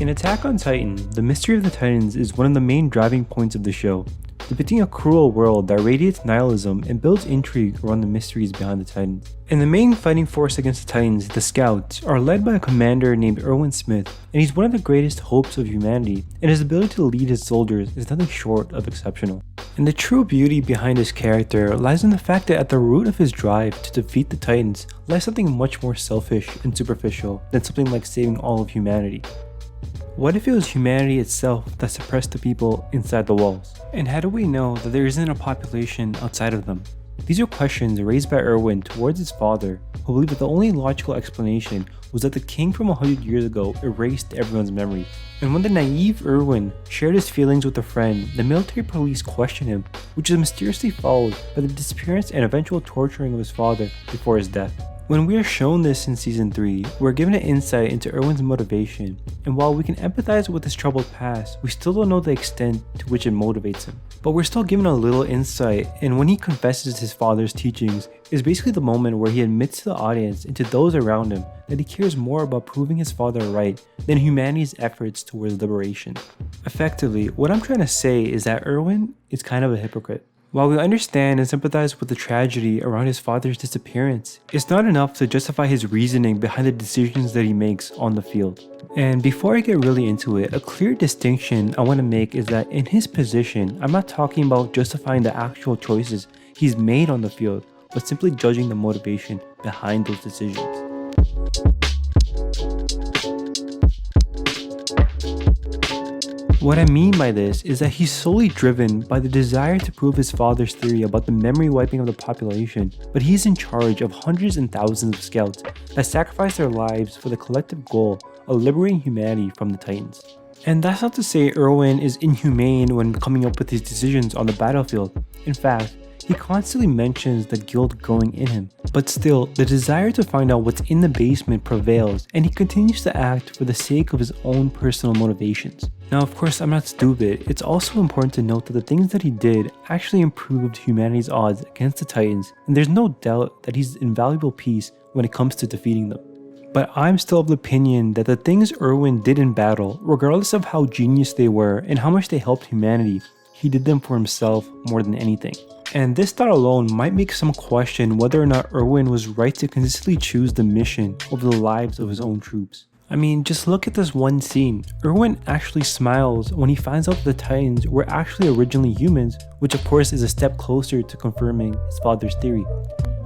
In Attack on Titan, the mystery of the Titans is one of the main driving points of the show, depicting a cruel world that radiates nihilism and builds intrigue around the mysteries behind the Titans. And the main fighting force against the Titans, the Scouts, are led by a commander named Erwin Smith, and he's one of the greatest hopes of humanity, and his ability to lead his soldiers is nothing short of exceptional. And the true beauty behind his character lies in the fact that at the root of his drive to defeat the Titans lies something much more selfish and superficial than something like saving all of humanity. What if it was humanity itself that suppressed the people inside the walls? And how do we know that there isn't a population outside of them? These are questions raised by Erwin towards his father, who believed that the only logical explanation was that the king from 100 years ago erased everyone's memory. And when the naive Erwin shared his feelings with a friend, the military police questioned him, which is mysteriously followed by the disappearance and eventual torturing of his father before his death. When we are shown this in Season 3, we're given an insight into Erwin's motivation, and while we can empathize with his troubled past, we still don't know the extent to which it motivates him. But we're still given a little insight, and when he confesses his father's teachings is basically the moment where he admits to the audience and to those around him that he cares more about proving his father right than humanity's efforts towards liberation. Effectively, what I'm trying to say is that Erwin is kind of a hypocrite. While we understand and sympathize with the tragedy around his father's disappearance, it's not enough to justify his reasoning behind the decisions that he makes on the field. And before I get really into it, a clear distinction I want to make is that in his position, I'm not talking about justifying the actual choices he's made on the field, but simply judging the motivation behind those decisions. What I mean by this is that he's solely driven by the desire to prove his father's theory about the memory wiping of the population, but he's in charge of hundreds and thousands of scouts that sacrifice their lives for the collective goal of liberating humanity from the Titans. And that's not to say Erwin is inhumane when coming up with his decisions on the battlefield. In fact, he constantly mentions the guilt growing in him, but still, the desire to find out what's in the basement prevails, and he continues to act for the sake of his own personal motivations. Now, of course, I'm not stupid. It's also important to note that the things that he did actually improved humanity's odds against the Titans, and there's no doubt that he's an invaluable piece when it comes to defeating them. But I'm still of the opinion that the things Erwin did in battle, regardless of how genius they were and how much they helped humanity, he did them for himself more than anything. And this thought alone might make some question whether or not Erwin was right to consistently choose the mission over the lives of his own troops. I mean, just look at this one scene. Erwin actually smiles when he finds out that the Titans were actually originally humans, which of course is a step closer to confirming his father's theory.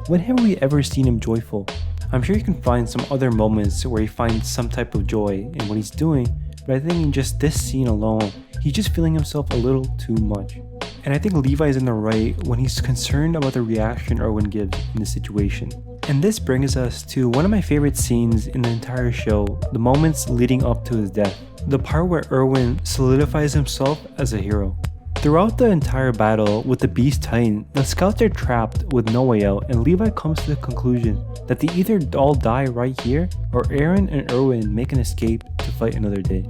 When have we ever seen him joyful? I'm sure you can find some other moments where he finds some type of joy in what he's doing, but I think in just this scene alone, he's just feeling himself a little too much. And I think Levi is in the right when he's concerned about the reaction Erwin gives in this situation. And this brings us to one of my favorite scenes in the entire show, the moments leading up to his death. The part where Erwin solidifies himself as a hero. Throughout the entire battle with the Beast Titan, the scouts are trapped with no way out, and Levi comes to the conclusion that they either all die right here or Eren and Erwin make an escape to fight another day.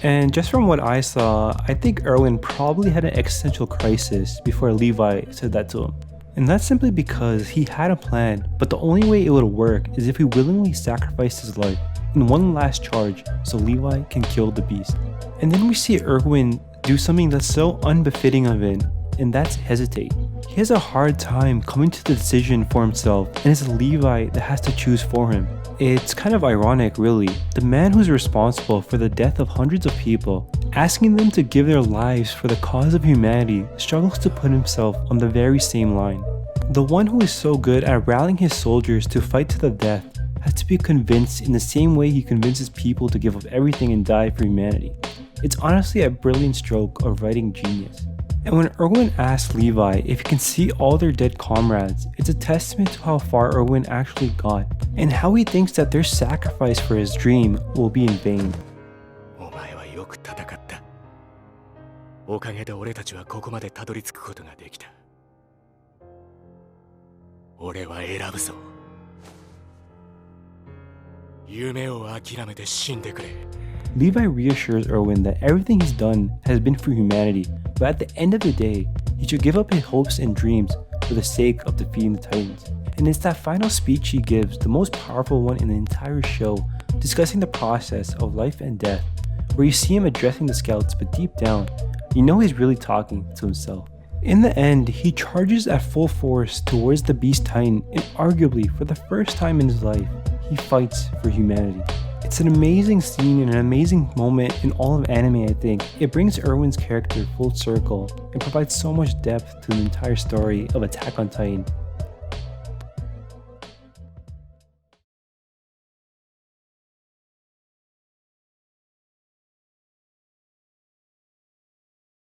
And just from what I saw, I think Erwin probably had an existential crisis before Levi said that to him. And that's simply because he had a plan, but the only way it would work is if he willingly sacrificed his life in one last charge so Levi can kill the beast. And then we see Erwin do something that's so unbefitting of him, and that's hesitate. He has a hard time coming to the decision for himself, and it's Levi that has to choose for him. It's kind of ironic, really. The man who's responsible for the death of hundreds of people, asking them to give their lives for the cause of humanity, struggles to put himself on the very same line. The one who is so good at rallying his soldiers to fight to the death has to be convinced in the same way he convinces people to give up everything and die for humanity. It's honestly a brilliant stroke of writing genius. And when Erwin asks Levi if he can see all their dead comrades, it's a testament to how far Erwin actually got, and how he thinks that their sacrifice for his dream will be in vain. Levi reassures Erwin that everything he's done has been for humanity, but at the end of the day, he should give up his hopes and dreams for the sake of defeating the Titans. And it's that final speech he gives, the most powerful one in the entire show, discussing the process of life and death, where you see him addressing the scouts, but deep down, you know he's really talking to himself. In the end, he charges at full force towards the Beast Titan, and arguably, for the first time in his life, he fights for humanity. It's an amazing scene and an amazing moment in all of anime, I think. It brings Erwin's character full circle and provides so much depth to the entire story of Attack on Titan.